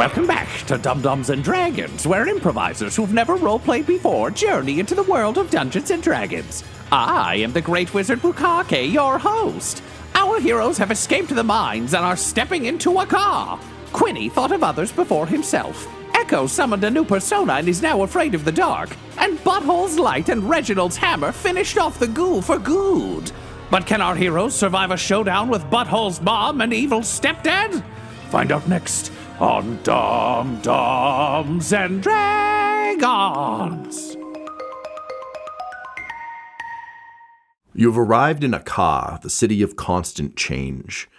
Welcome back to Dum-Dums and Dragons, where improvisers who've never roleplayed before journey into the world of Dungeons and Dragons. I am the Great Wizard Bukake, your host. Our heroes have escaped the mines and are stepping into Akka. Quinny thought of others before himself. Echo summoned a new persona and is now afraid of the dark. And Butthole's light and Reginald's hammer finished off the ghoul for good. But can our heroes survive a showdown with Butthole's mom and evil stepdad? Find out next on Dum-Dums and Dragons. You've arrived in Akka, the city of constant change,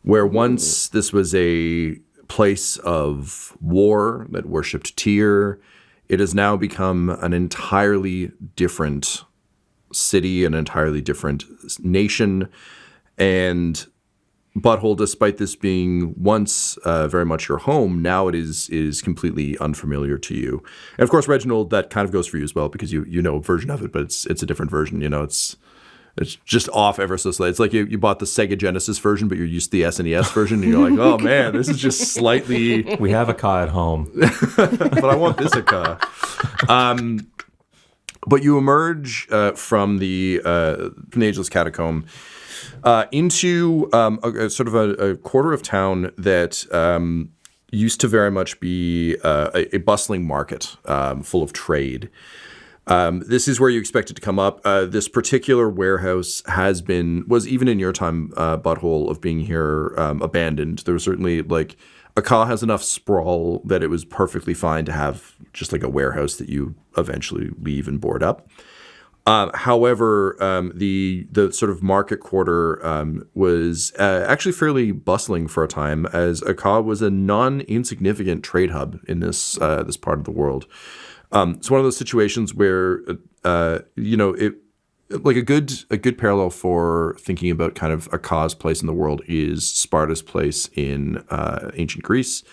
where once this was a place of war that worshipped Tyr. It has now become an entirely different city, an entirely different nation, and Butthole, despite this being once very much your home, now it is completely unfamiliar to you. And of course, Reginald, that kind of goes for you as well, because you know a version of it, but it's a different version. You know, it's just off ever so slightly. It's like you bought the Sega Genesis version, but you're used to the SNES version, and you're like, oh man, this is just slightly. We have Akka at home, but I want this Akka. But you emerge from the Ageless Catacomb. Into a sort of a quarter of town that used to very much be a bustling market full of trade. This is where you expect it to come up. This particular warehouse was even in your time, Butthole, of being here, abandoned. There was certainly, Akka has enough sprawl that it was perfectly fine to have just like a warehouse that you eventually leave and board up. However, the sort of market quarter was actually fairly bustling for a time, as Akka was a non-insignificant trade hub in this part of the world. It's one of those situations where it like a good parallel for thinking about kind of Akka's place in the world is Sparta's place in ancient Greece,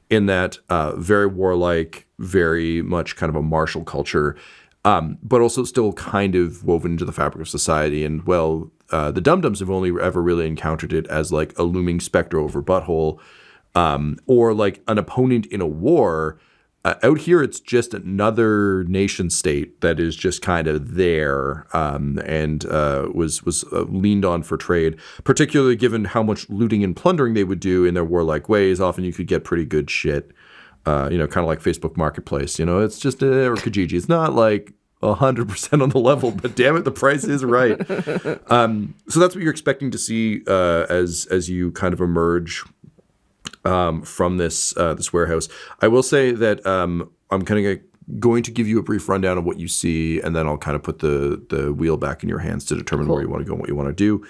in that very warlike, very much kind of a martial culture. But also still kind of woven into the fabric of society. And, the Dum-Dums have only ever really encountered it as, like, a looming spectre over Butthole, or, like, an opponent in a war. Out here, it's just another nation-state that is just kind of there and was leaned on for trade, particularly given how much looting and plundering they would do in their warlike ways. Often you could get pretty good shit. Kind of like Facebook Marketplace, it's just, or Kijiji. It's not like 100% on the level, but damn it, the price is right. So that's what you're expecting to see as you kind of emerge from this warehouse. I will say that I'm kind of going to give you a brief rundown of what you see, and then I'll kind of put the wheel back in your hands to determine where you want to go and what you want to do.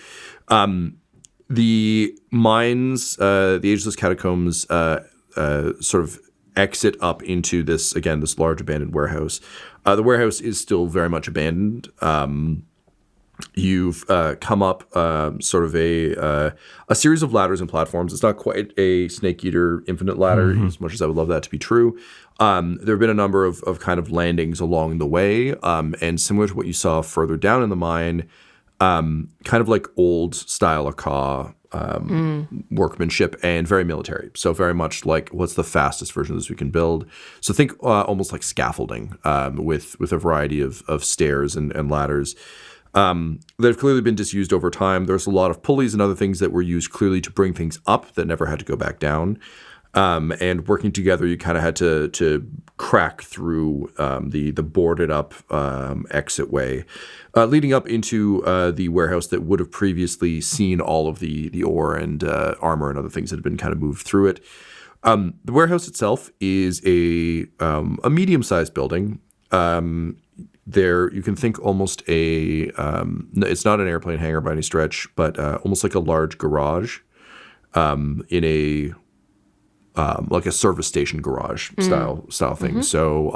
The mines, the Ageless Catacombs, sort of exit up into this large abandoned warehouse. The warehouse is still very much abandoned. You've come up sort of a series of ladders and platforms. It's not quite a Snake Eater infinite ladder, as much as I would love that to be true. There have been a number of kind of landings along the way, and similar to what you saw further down in the mine, kind of like old style Akka workmanship and very military. So very much like, what's the fastest version of this we can build? So think almost like scaffolding with a variety of stairs and ladders. They've clearly been disused over time. There's a lot of pulleys and other things that were used clearly to bring things up that never had to go back down. And working together, you kind of had to crack through the boarded up exit way, leading up into the warehouse that would have previously seen all of the ore and armor and other things that had been kind of moved through it. The warehouse itself is a medium-sized building. There, you can think almost it's not an airplane hangar by any stretch, but almost like a large garage in a like a service station garage style thing. Mm-hmm. So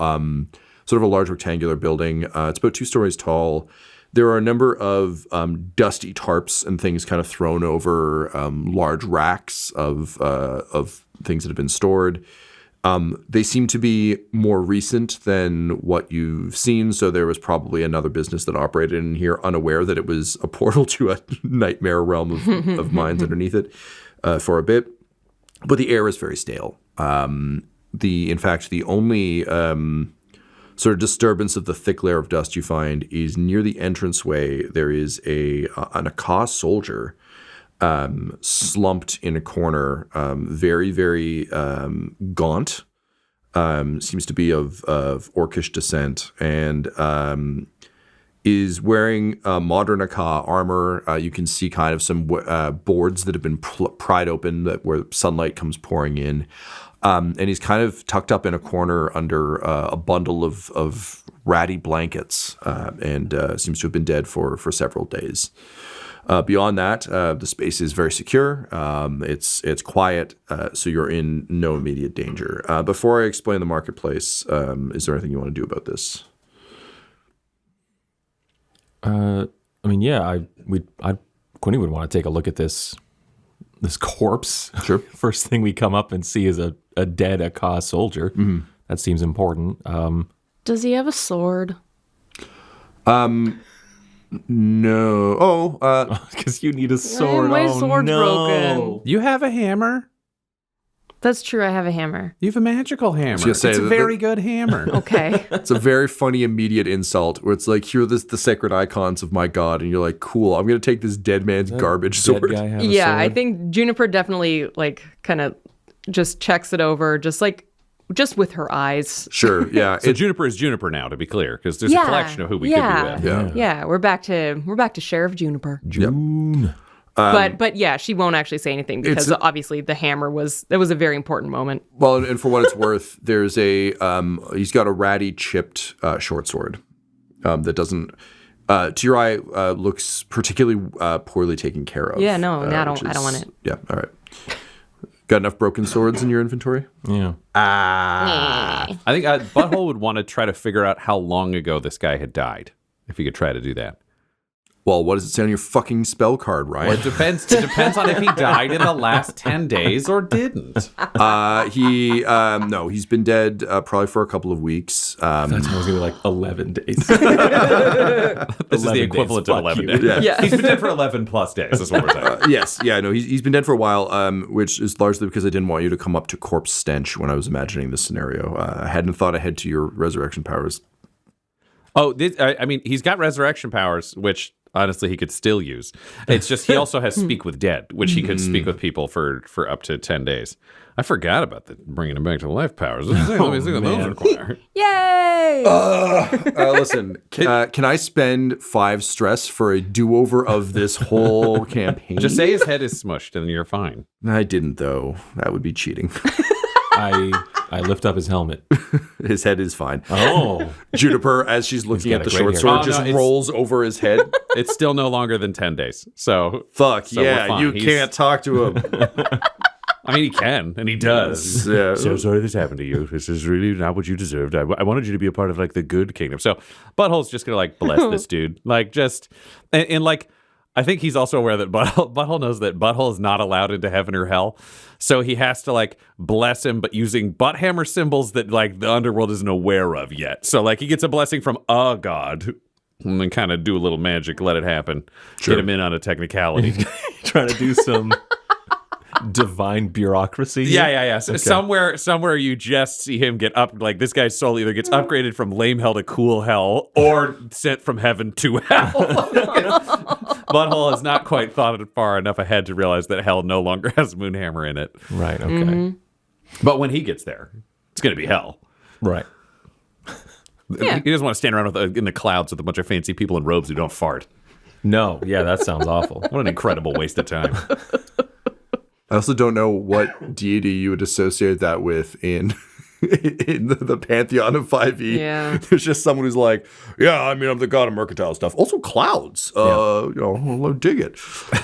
sort of a large rectangular building. It's about 2 stories tall. There are a number of dusty tarps and things kind of thrown over large racks of things that have been stored. They seem to be more recent than what you've seen, so there was probably another business that operated in here unaware that it was a portal to a nightmare realm of mines underneath it for a bit. but the air is very stale. In fact, the only sort of disturbance of the thick layer of dust you find is near the entranceway. There is an Akka soldier slumped in a corner, very, very gaunt. Seems to be of Orcish descent, and is wearing modern Akka armor. You can see kind of some boards that have been pried open where sunlight comes pouring in. And he's kind of tucked up in a corner under a bundle of ratty blankets, and seems to have been dead for several days. Beyond that, the space is very secure. It's quiet, so you're in no immediate danger. Before I explain the marketplace, is there anything you want to do about this? Quinny would want to take a look at this corpse. Sure. First thing we come up and see is a dead Akka soldier. Mm-hmm. That seems important. Does he have a sword? No. Oh, because you need a sword. My sword's broken. You have a hammer? That's true. I have a hammer. You have a magical hammer. It's a very good hammer. Okay. It's a very funny immediate insult where it's like, here are the sacred icons of my god, and you're like, cool, I'm going to take this dead man's garbage sword. Guy have a Yeah, sword? I think Juniper definitely kind of just checks it over, just with her eyes. Sure, yeah. So Juniper is Juniper now, to be clear, because there's a collection of who we could be with. Yeah, we're back to Sheriff Juniper. June. But yeah, she won't actually say anything because obviously the hammer was a very important moment. Well, and for what it's worth, there's he's got a ratty chipped short sword that doesn't, to your eye, looks particularly poorly taken care of. Yeah, no, I don't want it. Yeah, all right. Got enough broken swords in your inventory? Yeah. I think Butthole would want to try to figure out how long ago this guy had died, if he could try to do that. Well, what does it say on your fucking spell card, Ryan? Well, it depends on if he died in the last 10 days or didn't. He's been dead probably for a couple of weeks. That time was going to be like 11 days. This is the equivalent of 11 days. Yeah. He's been dead for 11 plus days, is what we're saying. Yes, yeah, no, he's been dead for a while, which is largely because I didn't want you to come up to corpse stench when I was imagining this scenario. I hadn't thought ahead to your resurrection powers. Oh, he's got resurrection powers, which honestly he could still use. It's just he also has speak with dead, which he could speak with people for up to 10 days. I forgot about bringing him back to life powers. Let me see what those require. Yay! Listen, can I spend 5 stress for a do-over of this whole campaign? Just say his head is smushed and you're fine. I didn't, though. That would be cheating. I lift up his helmet. His head is fine. Oh. Juniper, as she's looking at the short hair. sword, just rolls over his head. It's still no longer than 10 days. So Fuck, so yeah, we're fine. you can't talk to him. I mean, he can, and he does. Yeah. So sorry this happened to you. This is really not what you deserved. I wanted you to be a part of, like, the good kingdom. So Butthole's just going to, like, bless this dude. Like, just, and like, I think he's also aware that Butthole knows that Butthole is not allowed into heaven or hell. So he has to, like, bless him, but using butt hammer symbols that, like, the underworld isn't aware of yet. So, like, he gets a blessing from a god and then kind of do a little magic, let it happen. Sure. Get him in on a technicality. Trying to do some divine bureaucracy. Yeah. So somewhere you just see him get up. Like, this guy's soul either gets upgraded from lame hell to cool hell or sent from heaven to hell. Butthole has not quite thought it far enough ahead to realize that hell no longer has Moonhammer in it. Right, okay. But when he gets there, it's going to be hell. Right. Yeah. He doesn't want to stand around in the clouds with a bunch of fancy people in robes who don't fart. No, yeah, that sounds awful. What an incredible waste of time. I also don't know what deity you would associate that with in the pantheon of 5e. Yeah. There's just someone who's like, yeah, I mean, I'm the god of mercantile stuff. Also clouds. I'll dig it.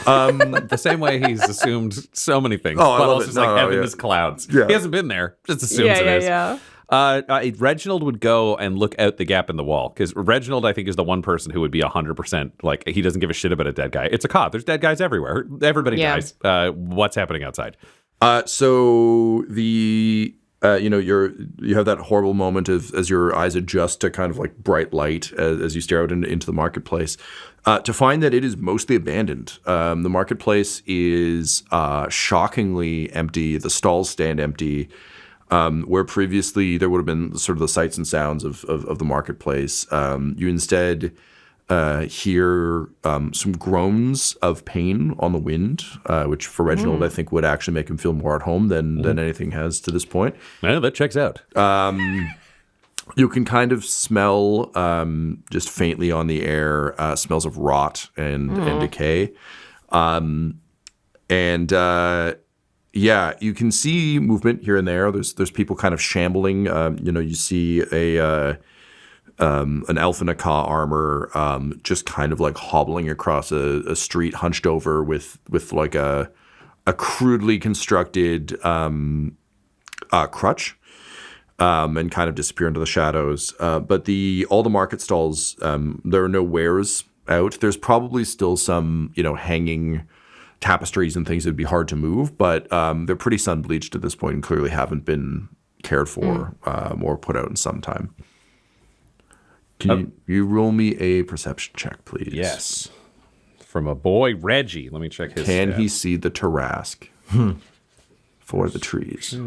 The same way he's assumed so many things. Oh, I but love also it. just like heaven Yeah. is clouds. Yeah. He hasn't been there. Just assumes it is. Yeah. Reginald would go and look out the gap in the wall because Reginald, I think, is the one person who would be 100% like he doesn't give a shit about a dead guy. It's a cop. There's dead guys everywhere. Everybody dies. What's happening outside? So the you have that horrible moment as your eyes adjust to kind of like bright light as you stare out into the marketplace, to find that it is mostly abandoned. The marketplace is shockingly empty. The stalls stand empty, where previously there would have been sort of the sights and sounds of the marketplace. You instead hear some groans of pain on the wind, which for Reginald, I think, would actually make him feel more at home than anything has to this point. Yeah, that checks out. You can kind of smell, just faintly on the air, smells of rot and decay. You can see movement here and there. There's people kind of shambling. You see an elf in Akka armor, just kind of like hobbling across a street, hunched over with like a crudely constructed crutch, and kind of disappear into the shadows. But all the market stalls, there are no wares out. There's probably still some hanging tapestries and things that would be hard to move, but they're pretty sun bleached at this point and clearly haven't been cared for or put out in some time. Can you roll me a perception check, please? Yes. From a boy, Reggie. Let me check his Can stats. he see the Tarask for the trees?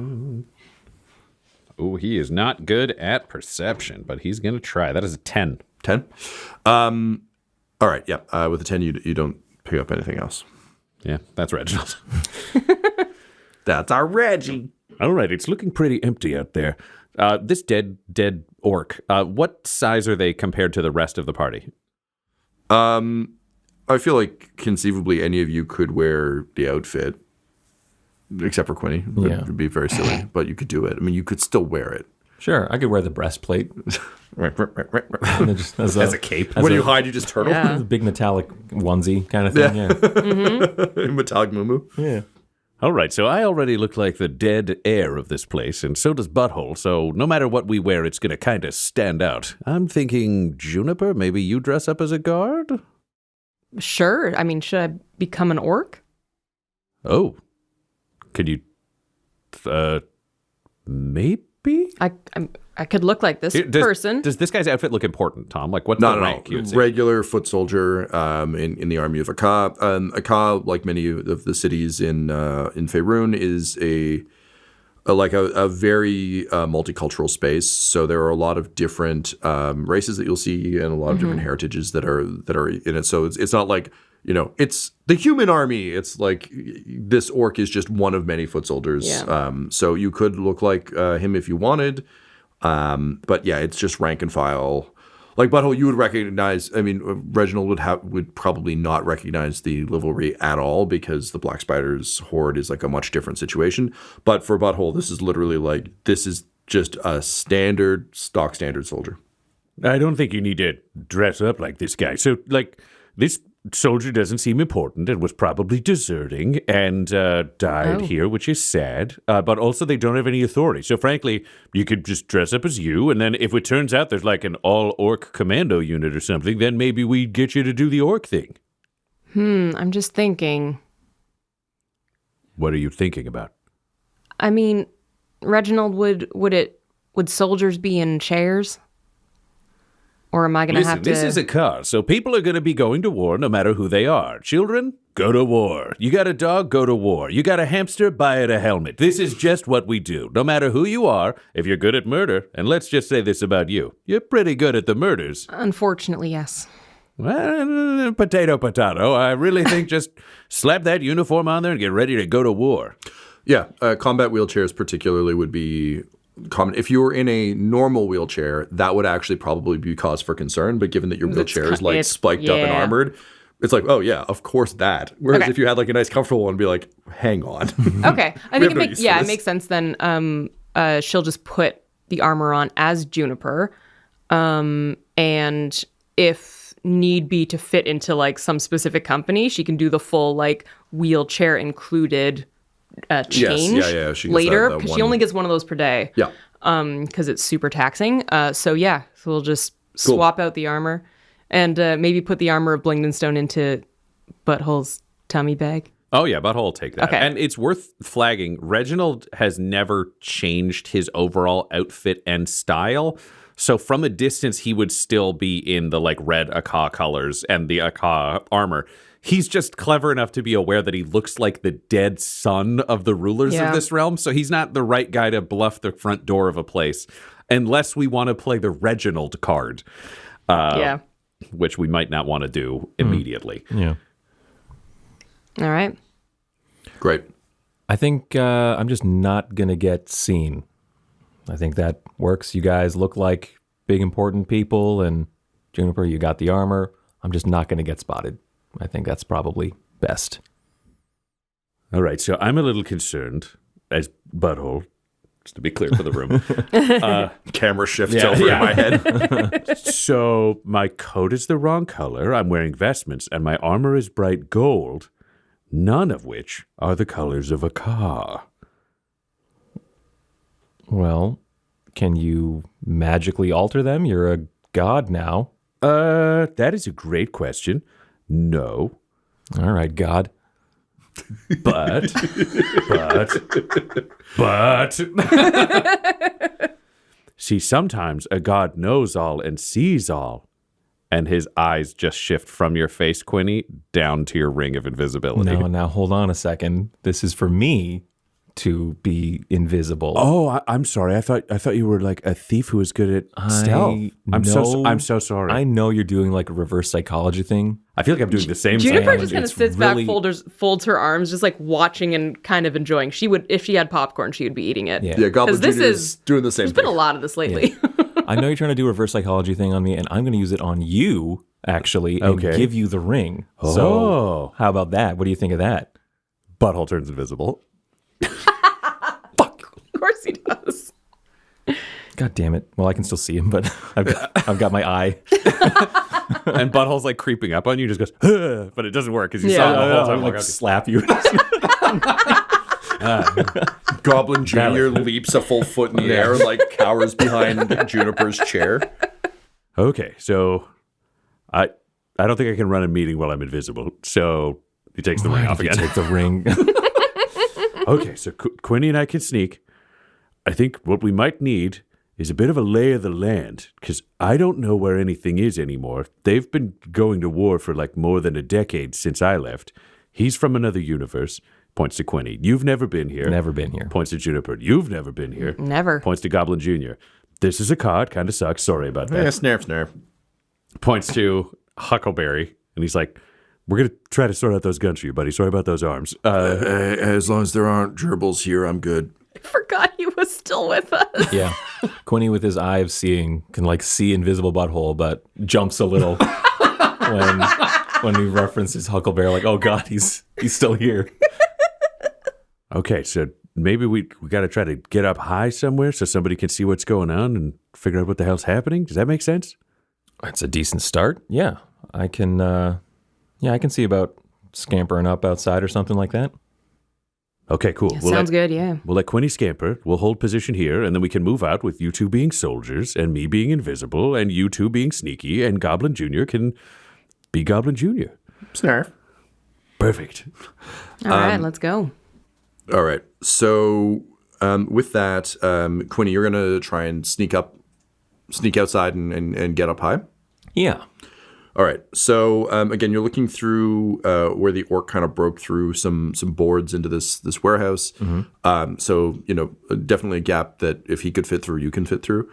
Oh, he is not good at perception, but he's going to try. That is a 10. 10? All right, yeah. With a 10, you don't pick up anything else. Yeah, that's Reginald. That's our Reggie. All right, it's looking pretty empty out there. This dead orc, what size are they compared to the rest of the party? I feel like conceivably any of you could wear the outfit, except for Quinny. It would be very silly, but you could do it. I mean, you could still wear it. Sure, I could wear the breastplate. Right. And then just as As a cape. When you hide, you just turtle. Yeah. a big metallic onesie kind of thing. Yeah. Metallic moo. Yeah. All right, so I already look like the dead heir of this place, and so does Butthole, so no matter what we wear, it's going to kind of stand out. I'm thinking, Juniper, maybe you dress up as a guard? Sure. I mean, should I become an orc? Oh. Could you... maybe? I could look like this person. Does this guy's outfit look important, Tom? Like, what's Not the at rank? all. You would say? Regular foot soldier in the army of Akka. Akka, like many of the cities in Faerun, is a very multicultural space. So there are a lot of different races that you'll see and a lot of different heritages that are in it. So it's not like, it's the human army. It's like this orc is just one of many foot soldiers. Yeah. So you could look like him if you wanted. But yeah, it's just rank and file. Like Butthole, you would recognize. I mean, Reginald would probably not recognize the livery at all because the Black Spider's horde is like a much different situation. But for Butthole, this is literally like this is just a stock standard soldier. I don't think you need to dress up like this guy. So, like, this soldier doesn't seem important and was probably deserting and died here, which is sad. But also they don't have any authority. So frankly, you could just dress up as you. And then if it turns out there's like an all-orc commando unit or something, then maybe we'd get you to do the orc thing. I'm just thinking. What are you thinking about? I mean, Reginald, would soldiers be in chairs? Or am I going to have to... This is a car, so people are going to be going to war no matter who they are. Children, go to war. You got a dog, go to war. You got a hamster, buy it a helmet. This is just what we do. No matter who you are, if you're good at murder, and let's just say this about you, you're pretty good at the murders. Unfortunately, yes. Well, potato. I really think just slap that uniform on there and get ready to go to war. Yeah, combat wheelchairs particularly would be common. If you were in a normal wheelchair, that would actually probably be cause for concern. But given that your wheelchair is like spiked up and armored, it's like, oh yeah, of course that. Whereas if you had like a nice comfortable one, be like, hang on. Okay, I think it makes sense then. She'll just put the armor on as Juniper, and if need be to fit into like some specific company, she can do the full like wheelchair included change she later because she only gets one of those per day. Yeah. Because it's super taxing. So we'll just swap out the armor and maybe put the armor of Blingdenstone into Butthole's tummy bag. Oh, yeah, Butthole will take that. Okay. And it's worth flagging, Reginald has never changed his overall outfit and style. So from a distance, he would still be in the like red Akka colors and the Akka armor. He's just clever enough to be aware that he looks like the dead son of the rulers of this realm. So he's not the right guy to bluff the front door of a place unless we want to play the Reginald card. Which we might not want to do immediately. Yeah. All right. Great. I think I'm just not going to get seen. I think that works. You guys look like big, important people, and Juniper, you got the armor. I'm just not going to get spotted. I think that's probably best. All right, so I'm a little concerned as Butthole, just to be clear for the room. Camera shifts over in my head. So my coat is the wrong color, I'm wearing vestments, and my armor is bright gold, none of which are the colors of a car. Well, can you magically alter them? You're a god now. That is a great question. No. All right, god. But. See, sometimes a god knows all and sees all. And his eyes just shift from your face, Quinny, down to your ring of invisibility. No, now hold on a second. This is for me to be invisible. Oh, I'm sorry. I thought you were like a thief who was good at stealth. I'm so sorry. I know you're doing like a reverse psychology thing. I feel like I'm doing the same thing. Juniper just kind of It's sits really- back, folds her arms, just like watching and kind of enjoying. She would, if she had popcorn, she would be eating it. Yeah. Yeah, Goblin 'Cause this Jr. is- is doing the same There's thing. been a lot of this lately. I know you're trying to do a reverse psychology thing on me, and I'm going to use it on you, actually, and Okay. give you the ring. Oh. So how about that? What do you think of that? Butthole turns invisible. Of course he does. God damn it. Well, I can still see him, but I've got my eye. And Butthole's like creeping up on you, just goes, "Huh," but it doesn't work because you saw Yeah. him the whole I time. like Like, slap you. Goblin Jr. leaps a full foot in the air, like cowers behind Juniper's chair. Okay, so I don't think I can run a meeting while I'm invisible. So he takes the ring off again. Take the ring. Okay, so Quinny and I can sneak. I think what we might need is a bit of a lay of the land, because I don't know where anything is anymore. They've been going to war for like more than a decade since I left. He's from another universe. Points to Quinny. You've never been here. Never been here. Points to Juniper. You've never been here. Never. Points to Goblin Jr. This is a card. Kind of sucks. Sorry about that. Yeah, snare. points to Huckleberry, and he's like, We're going to try to sort out those guns for you, buddy. Sorry about those arms. As long as there aren't gerbils here, I'm good. I forgot he was still with us. Yeah. Quinny with his eye of seeing can like see invisible butthole, but jumps a little when he references Huckleberry, like, oh God, he's still here. Okay, so maybe we got to try to get up high somewhere so somebody can see what's going on and figure out what the hell's happening. Does that make sense? That's a decent start. Yeah. I can see about scampering up outside or something like that. Okay, cool. Sounds good, yeah. We'll let Quinny scamper. We'll hold position here, and then we can move out with you two being soldiers and me being invisible and you two being sneaky, and Goblin Jr. can be Goblin Jr. Snare. Perfect. All right, let's go. All right. So with that, Quinny, you're going to try and sneak outside and get up high. Yeah. All right. So again, you're looking through where the orc kind of broke through some boards into this warehouse. Mm-hmm. So definitely a gap that if he could fit through, you can fit through.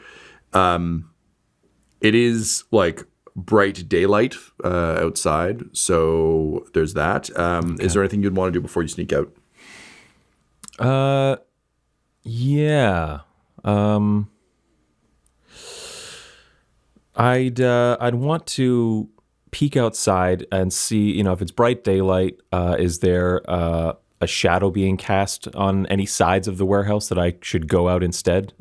It is like bright daylight outside, so there's that. Is there anything you'd want to do before you sneak out? Yeah. I'd want to peek outside and see, if it's bright daylight, is there a shadow being cast on any sides of the warehouse that I should go out instead?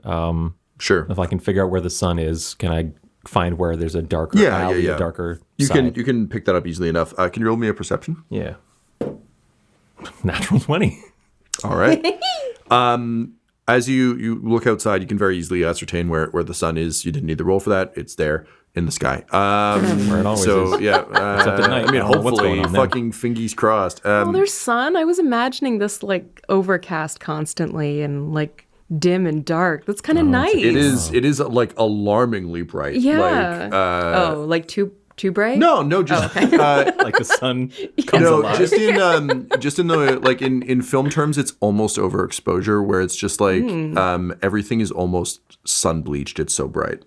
Sure. If I can figure out where the sun is, can I find where there's a darker alley, a darker You side? can pick that up easily enough. Can you roll me a perception? Yeah. Natural 20. All right. As you look outside, you can very easily ascertain where the sun is. You didn't need the roll for that. It's there. in the sky. Where it always is. Yeah. Except at night. I mean, I don't know what's hopefully, going on there. fucking fingies crossed. Well, there's sun. I was imagining this like overcast constantly and like dim and dark. That's kind of nice. It is like alarmingly bright. Yeah. Like too bright? No, just Like the sun comes alive. just in the like in film terms, it's almost overexposure, where it's just like everything is almost sun bleached. It's so bright.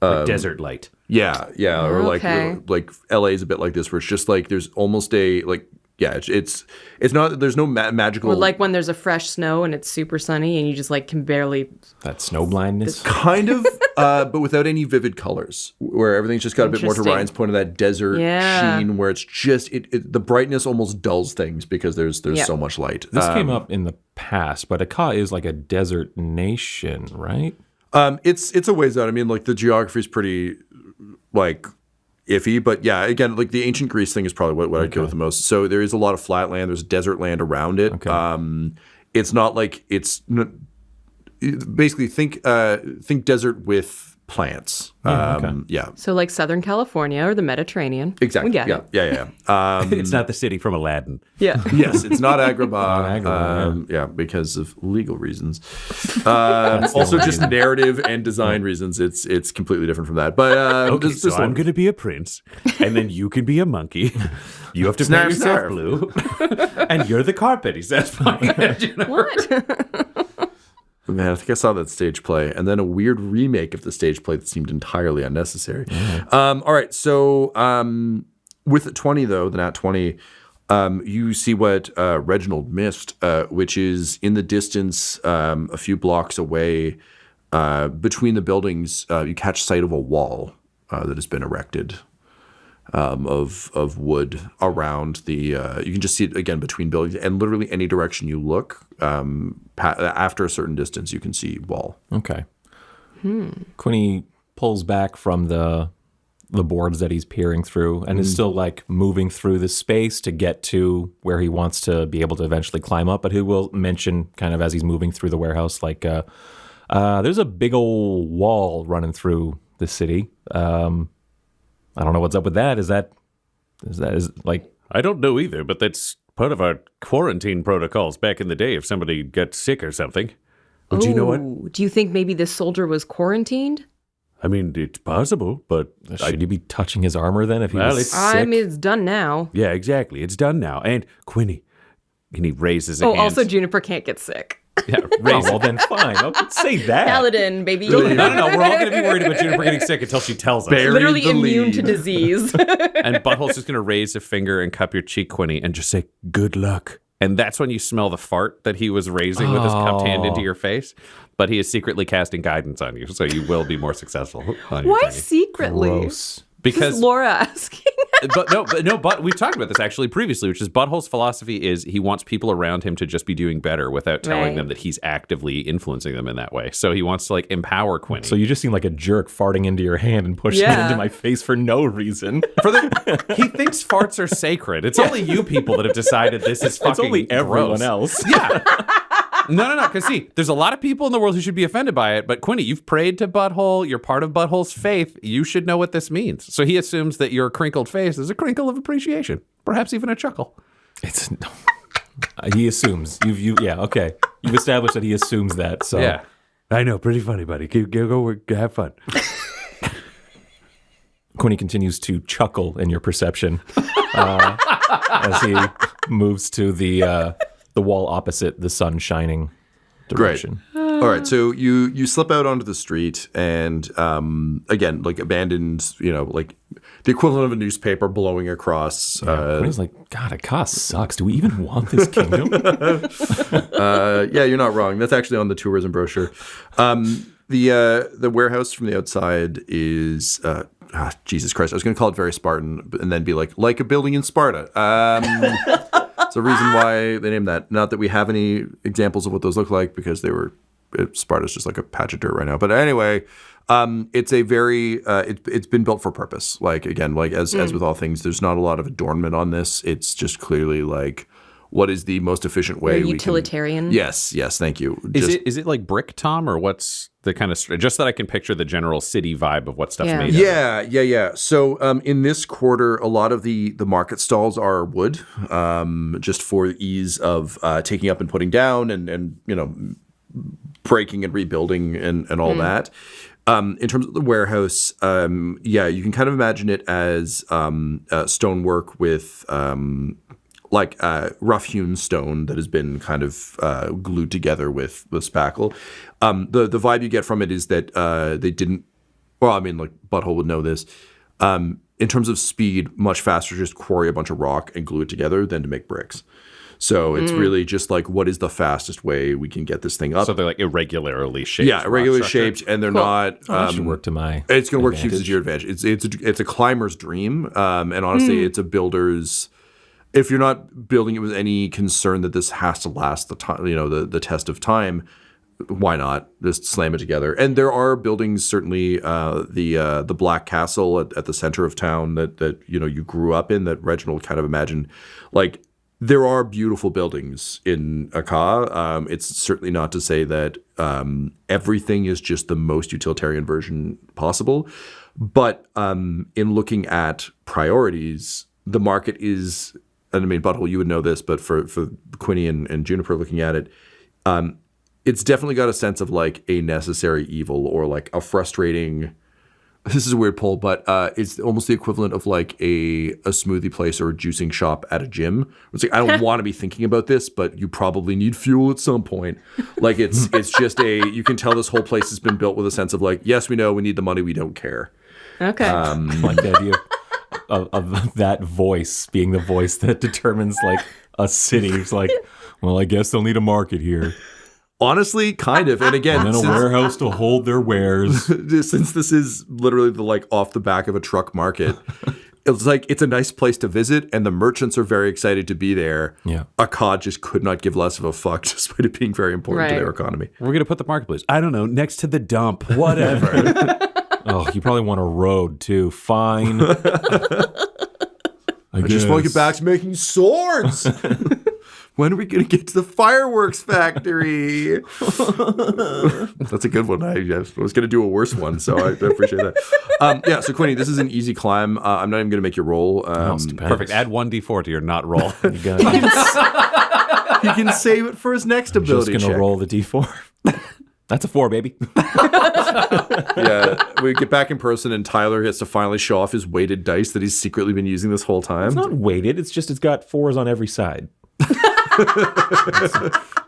Like desert light. Yeah, or Okay. like LA is a bit like this, where it's just like there's almost a like it's not there's no magical Or like when there's a fresh snow and it's super sunny and you just like can barely. That snow blindness. kind of, but without any vivid colors, where everything's just got a bit more to Interesting. Ryan's point of that desert Yeah. sheen, where it's just the brightness almost dulls things because there's so much light. This came up in the past, but Akka is like a desert nation, right? It's a ways out. I mean, like the geography is pretty like iffy, but yeah, again, like the ancient Greece thing is probably what I'd go with the most. So there is a lot of flat land. There's desert land around it. Okay. It's not like basically think desert with plants. Yeah, So like Southern California or the Mediterranean. exactly. We get it. Yeah. It's not the city from Aladdin. Yeah. Yes, it's not Agrabah. Agrabah, Yeah, because of legal reasons. Also, just narrative and design reasons. It's completely different from that. But Okay, this so one- I'm going to be a prince, and then you can be a monkey. You have to Snarf, paint yourself snarf. blue, and you're the carpet. He says, fine. You know? What? Man, I think I saw that stage play, and then a weird remake of the stage play that seemed entirely unnecessary. All right, so with 20 though, the nat 20, you see what Reginald missed, which is in the distance, a few blocks away, between the buildings. You catch sight of a wall that has been erected. Of wood around the you can just see it again between buildings, and literally any direction you look, after a certain distance you can see wall. Okay. Quinny pulls back from the boards that he's peering through and is still like moving through the space to get to where he wants to be able to eventually climb up, but he will mention kind of as he's moving through the warehouse, like there's a big old wall running through the city. I don't know what's up with that. Is like, I don't know either, but that's part of our quarantine protocols back in the day if somebody got sick or something. Well, do you know what? Ooh, do you think maybe this soldier was quarantined? I mean, it's possible, but should you be touching his armor then if he Well, was it's- sick? I mean, it's done now. yeah, exactly. It's done now. And Quinny, and he raises a hand. Also, Juniper can't get sick. Yeah, Oh, raise well then fine. I'll say that. Paladin, baby. No, we're all going to be worried about Juniper getting sick until she tells us. Literally the immune lead. to disease. And Butthole's just going to raise a finger and cup your cheek, Quinny, and just say, good luck. And that's when you smell the fart that he was raising with his cupped hand into your face. But he is secretly casting guidance on you, so you will be more successful on your Why journey. secretly? Gross. Because Is Laura asking? but we've talked about this actually previously, which is Butthole's philosophy is he wants people around him to just be doing better without telling Right. them that he's actively influencing them in that way. So he wants to like empower Quinny. So you just seem like a jerk farting into your hand and pushing it Yeah. into my face for no reason. He thinks farts are sacred. It's only you people that have decided this is fucking It's only everyone gross. else. Yeah. No. Because see, there's a lot of people in the world who should be offended by it. But Quinny, you've prayed to Butthole. You're part of Butthole's faith. You should know what this means. So he assumes that your crinkled face is a crinkle of appreciation, perhaps even a chuckle. It's he assumes yeah, okay. You've established that he assumes that. So Yeah, I know. Pretty funny, buddy. Go have fun. Quinny continues to chuckle in your perception as he moves to the wall opposite the sun shining direction. All right, so you slip out onto the street, and again, like abandoned, like the equivalent of a newspaper blowing across. Quinny's like, God, Akka sucks. Do we even want this kingdom? Yeah, you're not wrong. That's actually on the tourism brochure. The warehouse from the outside is Jesus Christ. I was going to call it very Spartan, and then be like a building in Sparta. It's a reason why they named that. Not that we have any examples of what those look like, because Sparta's just like a patch of dirt right now. But anyway, it's a very it's been built for purpose. Like again, like as with all things, there's not a lot of adornment on this. It's just clearly like what is the most efficient way Very we utilitarian. can... Yes, thank you. Is it like brick, Tom, or what's the kind of just that I can picture the general city vibe of what stuff's Yeah. made of? Yeah. So in this quarter, a lot of the market stalls are wood, just for ease of taking up and putting down, and breaking and rebuilding and all that. In terms of the warehouse, you can kind of imagine it as stonework with rough-hewn stone that has been kind of glued together with spackle. The vibe you get from it is that they didn't. Well, I mean, like Butthole would know this. In terms of speed, much faster just quarry a bunch of rock and glue it together than to make bricks. So it's really just like, what is the fastest way we can get this thing up? So they're like irregularly shaped. Yeah, irregularly shaped, and they're not. That should work to my. It's going to work advantage. to your advantage. It's a climber's dream, and honestly, it's a builder's. If you're not building it with any concern that this has to last the time, the test of time, why not just slam it together? And there are buildings, certainly the Black Castle at the center of town that you grew up in, that Reginald kind of imagined, like. There are beautiful buildings in Akka. It's certainly not to say that everything is just the most utilitarian version possible. But in looking at priorities, the market is, and I mean, Butthole, you would know this, but for Quinny and Juniper looking at it, it's definitely got a sense of like a necessary evil, or like a frustrating... This is a weird poll, but it's almost the equivalent of like a smoothie place or a juicing shop at a gym. It's like, I don't want to be thinking about this, but you probably need fuel at some point. Like it's just you can tell this whole place has been built with a sense of like, yes, we know we need the money, we don't care. Okay. Like the idea of that voice being the voice that determines like a city. It's like, well, I guess they'll need a market here. Honestly, kind of. And again, And then a warehouse to hold their wares. Since this is literally the like off the back of a truck market, it's like it's a nice place to visit, and the merchants are very excited to be there. Yeah. Akkad just could not give less of a fuck, despite it being very important to Right. their economy. We're gonna put the marketplace. I don't know, next to the dump, whatever. Oh, you probably want a road too. Fine. I just want to get back to making swords. When are we going to get to the fireworks factory? That's a good one. I was going to do a worse one, so I appreciate that. So Quinny, this is an easy climb. I'm not even going to make you roll. Perfect. Add 1d4 to your not roll. You got He can save it for his next ability just gonna check. roll the d4. That's a 4, baby. Yeah, we get back in person, and Tyler gets to finally show off his weighted dice that he's secretly been using this whole time. It's not weighted. It's just it's got 4s on every side.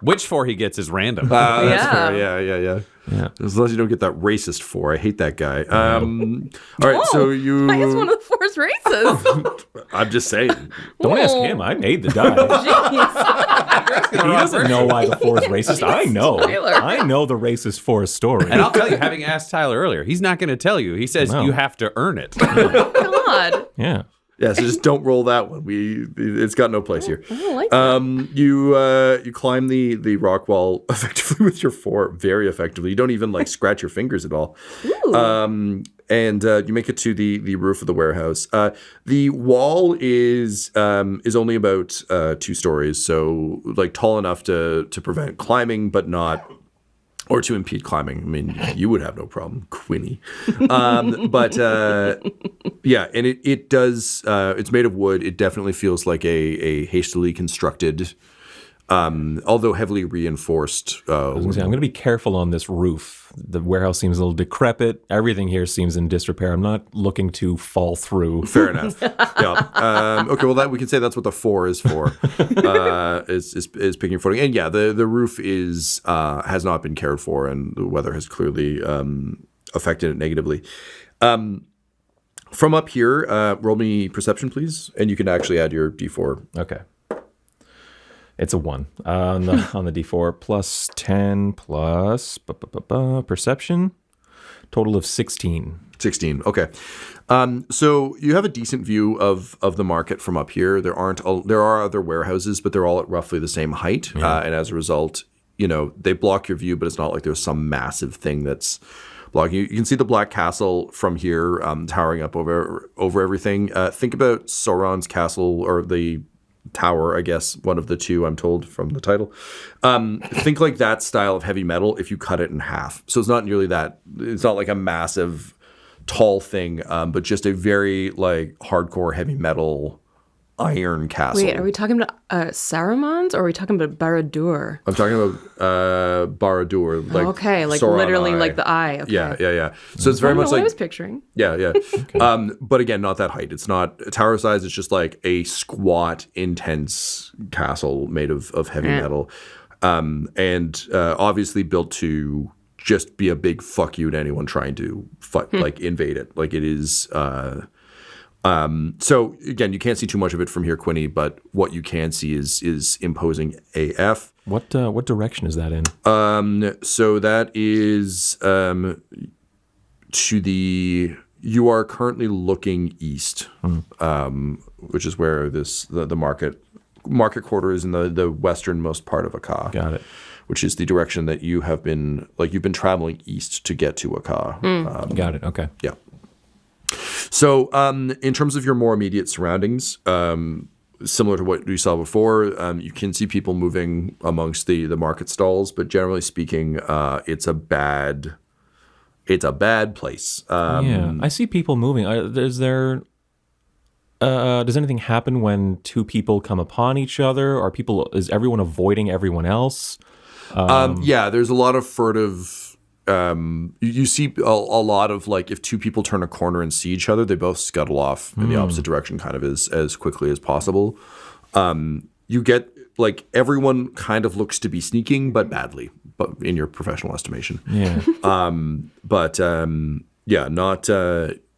Which 4 he gets is random. That's Yeah. fair. Yeah. As long as you don't get that racist 4. I hate that guy. All right, so you... I guess one of the 4's races. I'm just saying. Don't ask him. I made the die. Jeez. He doesn't know why the 4 is racist. I know. Tyler. I know the racist 4 story. And I'll tell you, having asked Tyler earlier, he's not going to tell you. He says No. you have to earn it. God. Yeah. Yeah, so just don't roll that one. It's got no place here. I don't like that. You climb the rock wall effectively with your 4, very effectively. You don't even like scratch your fingers at all. And you make it to the roof of the warehouse. The wall is only about 2 stories, so like tall enough to prevent climbing, but not. Or to impede climbing. I mean, you would have no problem, Quinny. But and it does. It's made of wood. It definitely feels like a hastily constructed, although heavily reinforced. I'm going to be careful on this roof. The warehouse seems a little decrepit. Everything here seems in disrepair. I'm not looking to fall through. Fair enough. Yeah. Okay. Well, we can say that's what the 4 is for. Is picking footing. And yeah, the roof has not been cared for, and the weather has clearly affected it negatively. From up here, roll me perception, please, and you can actually add your d4. Okay. It's a 1 on the d4 plus 10 plus perception. Total of 16. 16. Okay. So you have a decent view of the market from up here. There are other warehouses, but they're all at roughly the same height. Yeah. And as a result, they block your view, but it's not like there's some massive thing that's blocking you. You can see the Black Castle from here, towering up over everything. Think about Sauron's castle, or the tower, I guess, one of the two, I'm told from the title. Think like that style of heavy metal if you cut it in half. So it's not nearly that. It's not like a massive, tall thing, but just a very like hardcore heavy metal iron castle. Wait, are we talking about Saruman's or are we talking about Barad-dûr? I'm talking about Barad-dûr, like okay, like Sauron literally eye. like the eye. Okay. Yeah. So it's very I don't know much what like I was picturing. Yeah. But again, not that height. It's not tower size. It's just like a squat, intense castle made of heavy metal, and obviously built to just be a big fuck you to anyone trying to like invade it. Like it is. So again, you can't see too much of it from here, Quinny, but what you can see is imposing AF. What direction is that in? So that is to the. You are currently looking east, which is where the market quarter is in the westernmost part of Akka. Got it. Which is the direction that you've been traveling east to get to Akka. Got it. Okay. Yeah. So, in terms of your more immediate surroundings, similar to what you saw before, you can see people moving amongst the market stalls, but generally speaking, it's a bad place. I see people moving. Does anything happen when two people come upon each other? Is everyone avoiding everyone else? Yeah, there's a lot of furtive. You see a lot of like if two people turn a corner and see each other, they both scuttle off in the opposite direction, kind of as quickly as possible. You get like everyone kind of looks to be sneaking, but badly, but in your professional estimation. Yeah.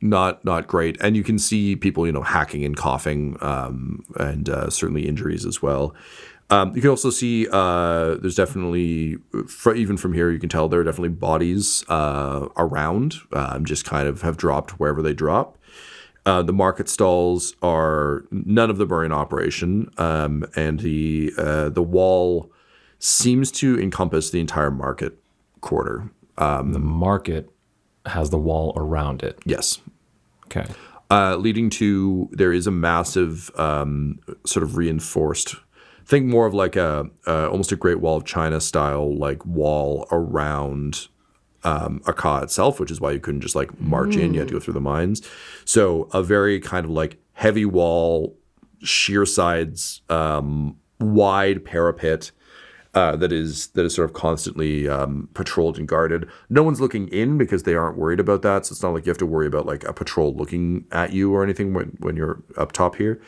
Not great. And you can see people, hacking and coughing, and certainly injuries as well. You can also see there's definitely, even from here, you can tell there are definitely bodies around, just kind of have dropped wherever they drop. The market stalls none of them are in operation, and the wall seems to encompass the entire market quarter. The market has the wall around it. Yes. Okay. Leading to, there is a massive sort of reinforced, think more of like almost a Great Wall of China style like wall around Akka itself, which is why you couldn't just like march in. You had to go through the mines. So a very kind of like heavy wall, sheer sides, wide parapet that is sort of constantly patrolled and guarded. No one's looking in because they aren't worried about that. So it's not like you have to worry about like a patrol looking at you or anything when you're up top here.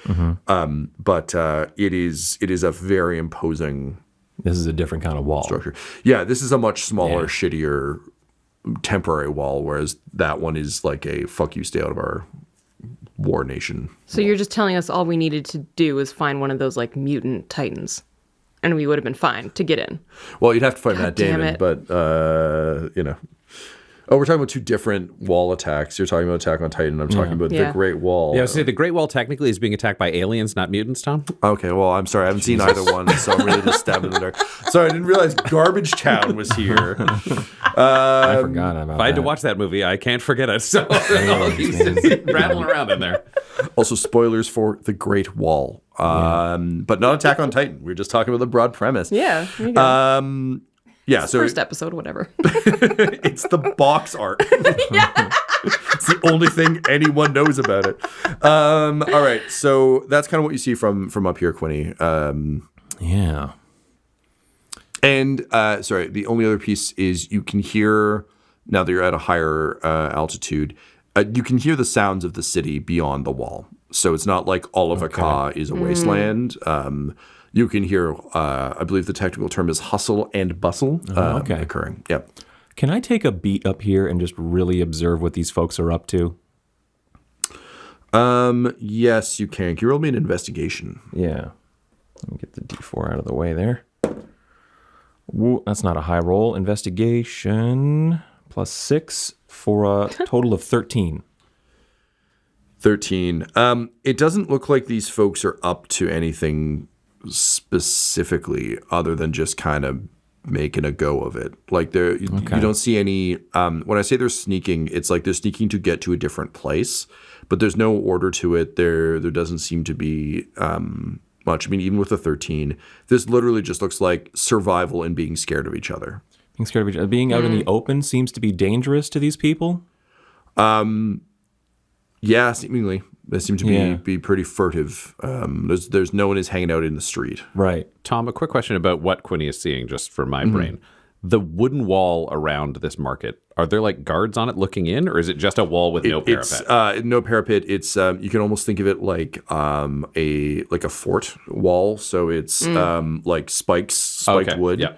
But it is a very imposing. This is a different kind of wall. Structure. Yeah, this is a much smaller, shittier temporary wall, whereas that one is like a fuck you, stay out of our war nation. So you're just telling us all we needed to do was find one of those like mutant titans, and we would have been fine to get in. Well, you'd have to find Matt damn Damon, it. but Oh, we're talking about two different wall attacks. You're talking about Attack on Titan. I'm talking about the Great Wall. Yeah, I was saying the Great Wall technically is being attacked by aliens, not mutants, Tom. Okay, well, I'm sorry. I haven't seen either one, so I'm really just stabbing in the dark. Sorry, I didn't realize Garbage Town was here. I forgot about that. If I had to watch that movie, I can't forget it. So he's just rattling around in there. Also, spoilers for The Great Wall. But not Attack on Titan. We're just talking about the broad premise. Yeah, there you go. Yeah, so First episode, whatever. it's the box art. It's the only thing anyone knows about it. All right, so that's kind of what you see from up here, Quinny. Yeah. And sorry, the only other piece is you can hear, now that you're at a higher altitude, you can hear the sounds of the city beyond the wall. So it's not like all of Akka is a wasteland. You can hear, I believe the technical term is hustle and bustle occurring. Yep. Can I take a beat up here and just really observe what these folks are up to? Yes, you can. Can you roll me an investigation? Yeah. Let me get the D4 out of the way there. Woo, that's not a high roll. Investigation plus 6 for a total of 13. 13. It doesn't look like these folks are up to anything specifically other than just kind of making a go of it. Like you don't see any, when I say they're sneaking, it's like they're sneaking to get to a different place, but there's no order to it. There doesn't seem to be, much. I mean, even with a 13, this literally just looks like survival and being scared of each other. Being scared of each other. Being out in the open seems to be dangerous to these people. Yeah, seemingly. They seem to be pretty furtive. There's no one is hanging out in the street. Right. Tom, a quick question about what Quinny is seeing, just for my brain. The wooden wall around this market, are there like guards on it looking in, or is it just a wall with no parapet? It's no parapet. It's you can almost think of it like a fort wall. So it's like spiked wood. Yeah.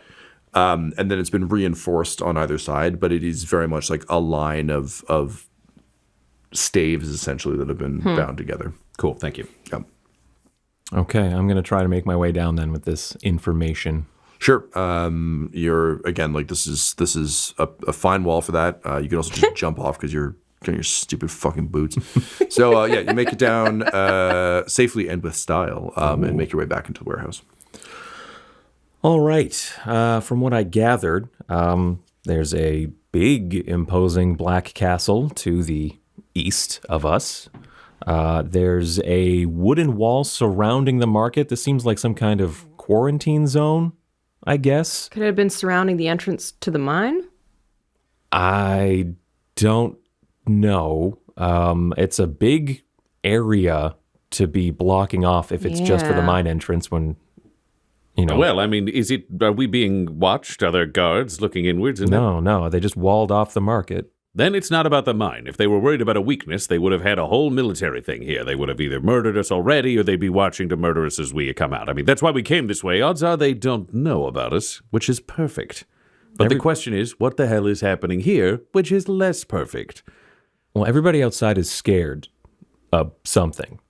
And then it's been reinforced on either side, but it is very much like a line of staves essentially that have been bound together. Cool, thank you. Yeah. Okay, I'm going to try to make my way down then with this information. Sure. You're again like this is a fine wall for that. You can also just jump off because you're getting your stupid fucking boots. So you make it down safely and with style, and make your way back into the warehouse. All right. From what I gathered, there's a big, imposing black castle to the east of us. There's a wooden wall surrounding the market. This seems like some kind of quarantine zone, I guess. Could it have been surrounding the entrance to the mine? I don't know. It's a big area to be blocking off if it's just for the mine entrance when, you know. Well, I mean, are we being watched? Are there guards looking inwards? No. They just walled off the market. Then it's not about the mine. If they were worried about a weakness, they would have had a whole military thing here. They would have either murdered us already or they'd be watching to murder us as we come out. I mean, that's why we came this way. Odds are they don't know about us, which is perfect. But the question is, what the hell is happening here, which is less perfect? Well, everybody outside is scared of something.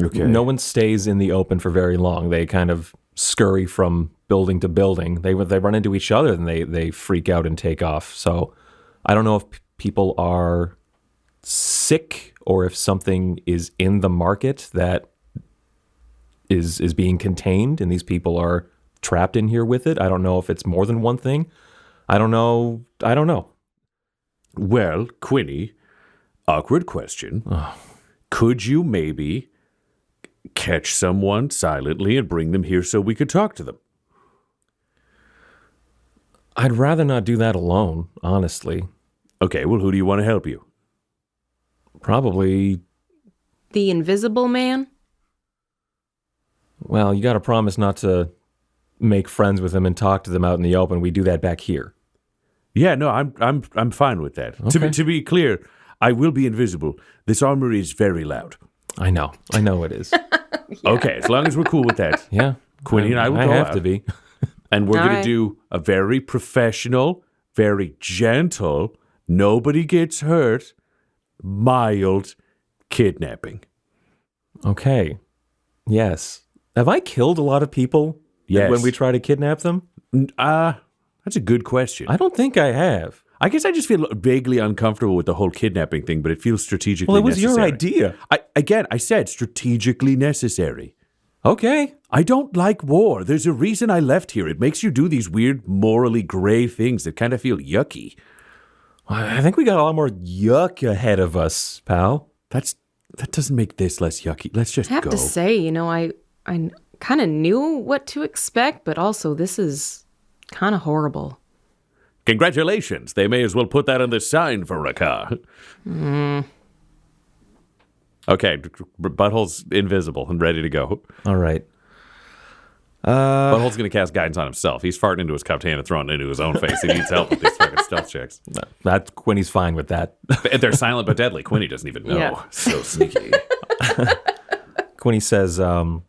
Okay. No one stays in the open for very long. They kind of scurry from building to building. They run into each other and they freak out and take off. So I don't know if people are sick or if something is in the market that is being contained and these people are trapped in here with it. I don't know if it's more than one thing. I don't know. Well, Quinny, awkward question. Could you maybe catch someone silently and bring them here so we could talk to them? I'd rather not do that alone, honestly. Okay, well, who do you want to help you? Probably, The Invisible Man? well, you got to promise not to make friends with them and talk to them out in the open. We do that back here. Yeah, no, I'm fine with that. Okay. To be clear, I will be invisible. This armor is very loud. I know it is. Okay, as long as we're cool with that. Yeah. Quinny and I will I go have out. to be. And we're All going right. to do a very professional, very gentle, nobody gets hurt, mild kidnapping. Okay. Yes. Have I killed a lot of people Yes. when we try to kidnap them? That's a good question. I don't think I have. I guess I just feel vaguely uncomfortable with the whole kidnapping thing, but it feels strategically Well, it was necessary. your idea. I said strategically necessary. Okay. I don't like war. There's a reason I left here. It makes you do these weird, morally gray things that kind of feel yucky. I think we got a lot more yuck ahead of us, pal. That doesn't make this less yucky. Let's just I have go. to say, I kind of knew what to expect, but also this is kind of horrible. Congratulations. They may as well put that on the sign for Akka. Okay, Butthole's invisible and ready to go. All right. Butthole's going to cast guidance on himself. He's farting into his cupped hand and throwing it into his own face. He needs help with these fucking stealth checks. That Quinny's fine with that. They're silent but deadly. Quinny doesn't even know. Yeah. So sneaky. Quinny says, all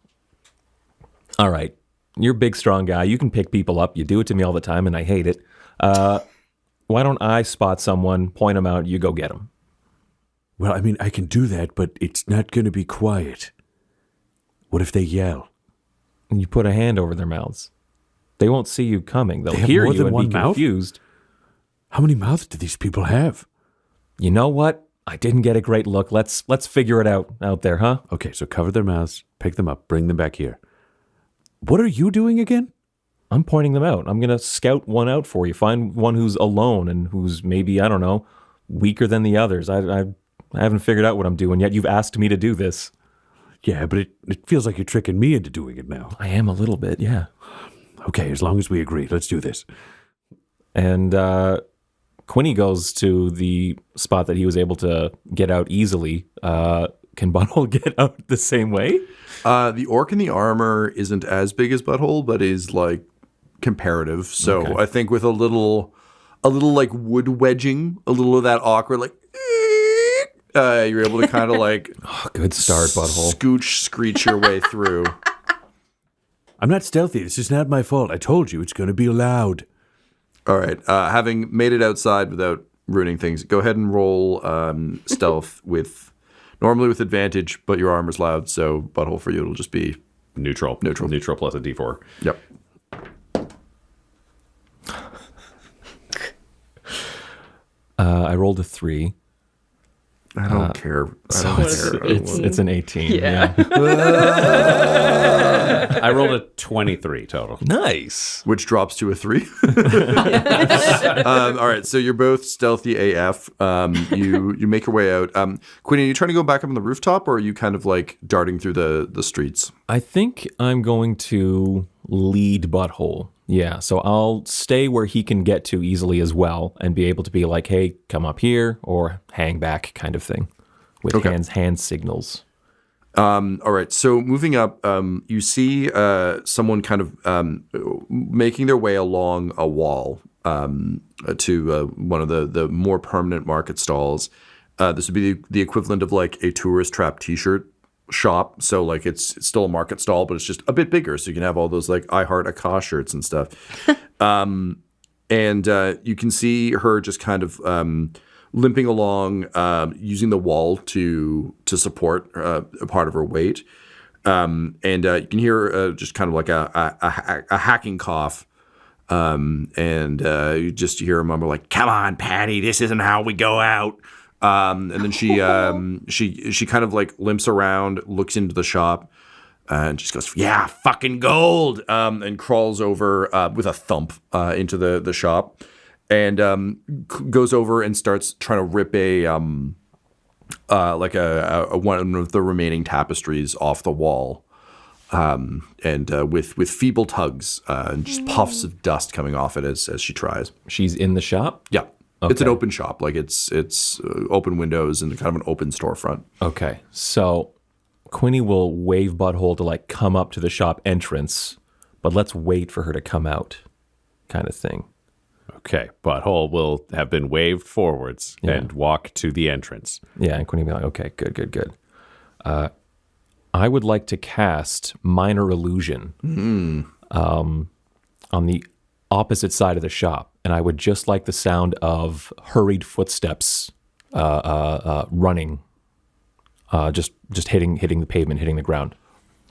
right, you're a big, strong guy. You can pick people up. You do it to me all the time, and I hate it. Why don't I spot someone, point them out, you go get them? Well, I mean, I can do that, but it's not going to be quiet. What if they yell? And you put a hand over their mouths. They won't see you coming. They'll They have hear more you than and one be mouth? confused. How many mouths do these people have? You know what? I didn't get a great look. Let's figure it out there, huh? Okay, so cover their mouths, pick them up, bring them back here. What are you doing again? I'm pointing them out. I'm going to scout one out for you. Find one who's alone and who's maybe, I don't know, weaker than the others. I haven't figured out what I'm doing yet. You've asked me to do this. Yeah, but it feels like you're tricking me into doing it now. I am a little bit, yeah. Okay, as long as we agree, let's do this. And Quinny goes to the spot that he was able to get out easily. Can Butthole get out the same way? The orc in the armor isn't as big as Butthole, but is like comparative. So Okay. I think with a little like wood wedging, a little of that awkward like you're able to kind of like Good start, Butthole. screech your way through. I'm not stealthy. This is not my fault. I told you it's going to be loud. All right. Having made it outside without ruining things, go ahead and roll stealth normally with advantage, but your armor's loud, so Butthole for you it'll just be Neutral plus a D4. Yep. I rolled a 3. I don't care. I don't What is care. it, It's an 18. Yeah. I rolled a 23 total. Nice. Which drops to a 3. All right, so you're both stealthy AF. You make your way out. Quinny, are you trying to go back up on the rooftop, or are you kind of like darting through the streets? I think I'm going to lead Butthole. Yeah, so I'll stay where he can get to easily as well and be able to be like, hey, come up here or hang back kind of thing with hand signals. All right, so moving up, you see someone kind of making their way along a wall to one of the more permanent market stalls. This would be the equivalent of like a tourist trap T-shirt shop. So like it's still a market stall, but it's just a bit bigger. So you can have all those like I Heart Akka shirts and stuff. And you can see her just kind of limping along, using the wall to support a part of her weight. And you can hear just kind of like a hacking cough. And you just hear her mumble like, "Come on, Patty, this isn't how we go out." And then she kind of like limps around, looks into the shop, and just goes, "Yeah, fucking gold!" And crawls over with a thump into the shop, and goes over and starts trying to rip a one of the remaining tapestries off the wall, and with feeble tugs and just puffs of dust coming off it as she tries. She's in the shop? Yeah. It's an Okay. open shop, like it's open windows and kind of an open storefront. Okay, so Quinny will wave Butthole to like come up to the shop entrance, but let's wait for her to come out kind of thing. Okay, Butthole will have been waved forwards and walk to the entrance. Yeah, and Quinny will be like, okay, good. I would like to cast Minor Illusion on the opposite side of the shop, and I would just like the sound of hurried footsteps running, just hitting the pavement, hitting the ground.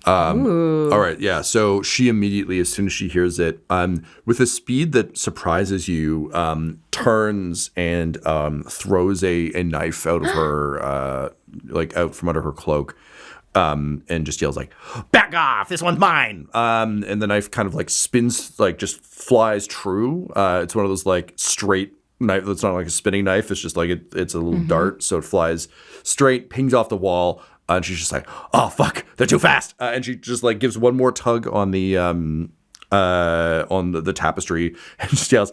All right, yeah. So she immediately, as soon as she hears it, with a speed that surprises you, turns and throws a knife out of her, like out from under her cloak. And just yells like, "Back off! This one's mine!" And the knife kind of like spins, like just flies true. It's one of those like straight knife that's not like a spinning knife. It's just like it's a little dart, so it flies straight, pings off the wall, and she's just like, "Oh fuck, they're too fast!" And she just like gives one more tug on the tapestry and just yells,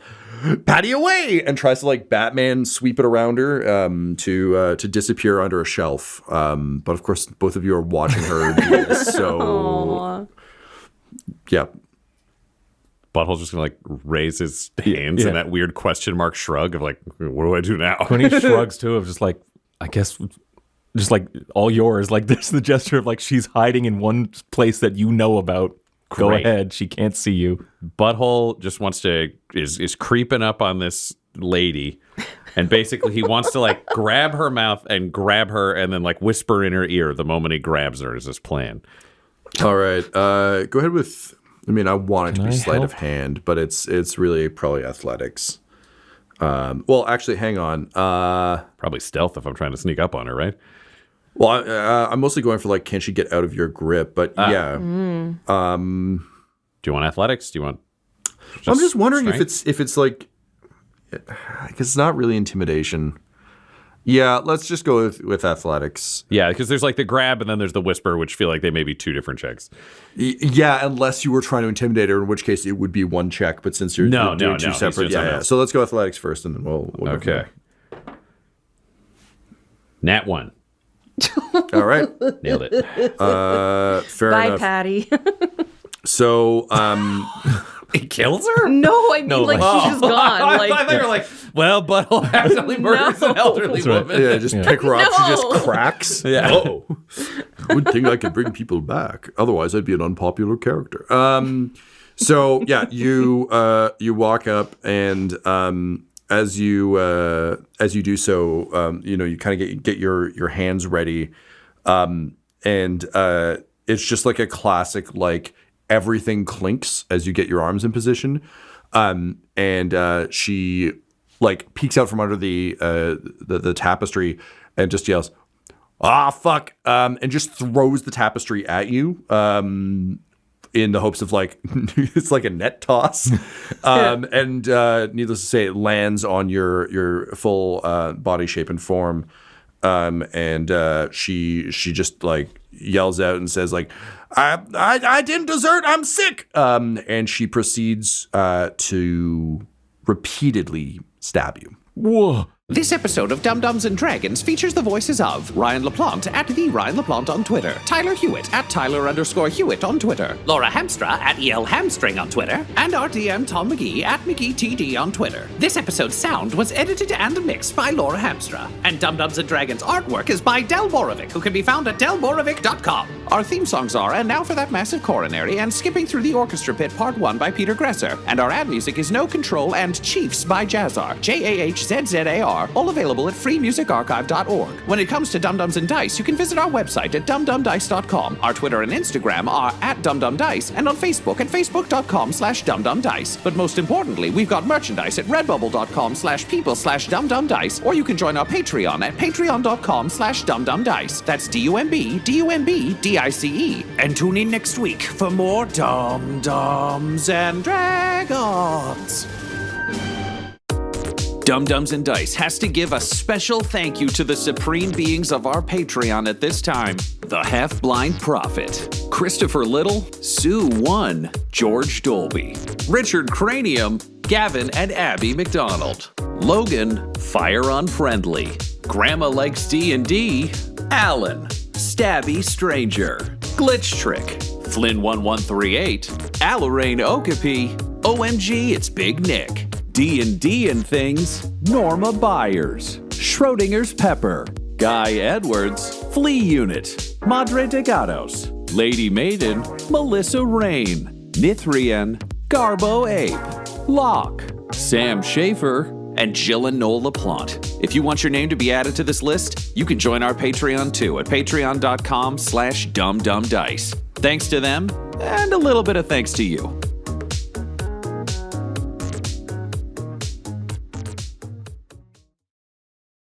"Patty away!" and tries to like Batman sweep it around her to disappear under a shelf. But of course, both of you are watching her do this. So, yeah. Butthole's just gonna like raise his hands in that weird question mark shrug of like, what do I do now? Quinny shrugs too, of just like, I guess, just like all yours. Like this, the gesture of like she's hiding in one place that you know about. Go Great. ahead, she can't see you. Butthole just wants to is creeping up on this lady, and basically he wants to like grab her mouth and grab her and then like whisper in her ear the moment he grabs her is his plan. All right. Go ahead with. I mean, I want it to Can be I sleight of help? hand, but it's really probably athletics. Well, actually, hang on. Probably stealth if I'm trying to sneak up on her, right? Well, I'm mostly going for like, can she get out of your grip? But yeah. Do you want athletics? Do you want? I'm just wondering strength? if it's like, because it's not really intimidation. Yeah, let's just go with athletics. Yeah, because there's like the grab and then there's the whisper, which feel like they may be two different checks. Yeah, unless you were trying to intimidate her, in which case it would be one check. But since you're doing two separate, yeah. So let's go athletics first, and then we'll okay. Nat 1. All right. Nailed it. Fair Bye, enough. Patty. So, He kills her? No, I mean, she's just gone. I thought you were like, well, Butthole accidentally murders an elderly woman. yeah, just pick her up. She just cracks. Yeah. Oh, good thing I can bring people back. Otherwise, I'd be an unpopular character. So yeah, you walk up, and as you do so, you kind of get your hands ready, and it's just like a classic like. Everything clinks as you get your arms in position, and she like peeks out from under the tapestry and just yells, "Ah, fuck!" And just throws the tapestry at you in the hopes of like it's like a net toss, and needless to say, it lands on your full body shape and form, and she just like yells out and says like. I didn't desert. I'm sick. And she proceeds to repeatedly stab you. Whoa. This episode of Dum-Dums and Dragons features the voices of Ryan LaPlante at the Ryan LaPlante on Twitter, Tyler Hewitt at Tyler_Hewitt on Twitter, Laura Hamstra at EL Hamstring on Twitter, and our DM Tom McGee at McGeeTD on Twitter. This episode's sound was edited and mixed by Laura Hamstra, and Dum-Dums and Dragons artwork is by Del Borovic, who can be found at delborovic.com. Our theme songs are And Now for That Massive Coronary and Skipping Through the Orchestra Pit Part 1 by Peter Gresser, and our ad music is No Control and Chiefs by Jazzar, JAHZZAR, all available at freemusicarchive.org. When it comes to Dum-Dums and Dice, you can visit our website at dumdumdice.com. Our Twitter and Instagram are at dumdumdice, and on Facebook at facebook.com/dumdumdice. But most importantly, we've got merchandise at redbubble.com/people/dumdumdice, or you can join our Patreon at patreon.com/dumdumdice. That's DUMBDICE. And tune in next week for more Dum-Dums and Dragons. Dum-Dums and Dice has to give a special thank you to the supreme beings of our Patreon at this time. The Half-Blind Prophet, Christopher Little, Sue One, George Dolby, Richard Cranium, Gavin and Abby McDonald, Logan, Fire Unfriendly, Grandma Likes D&D, Alan, Stabby Stranger, Glitch Trick, Flynn1138, Alarain Okapi, OMG It's Big Nick, D&D and Things, Norma Byers, Schrodinger's Pepper, Guy Edwards, Flea Unit, Madre de Gatos, Lady Maiden, Melissa Rain, Nithrian, Garbo Ape, Locke, Sam Schaefer, and Jill and Noel LaPlante. If you want your name to be added to this list, you can join our Patreon too at patreon.com/dumdumdice. Thanks to them, and a little bit of thanks to you.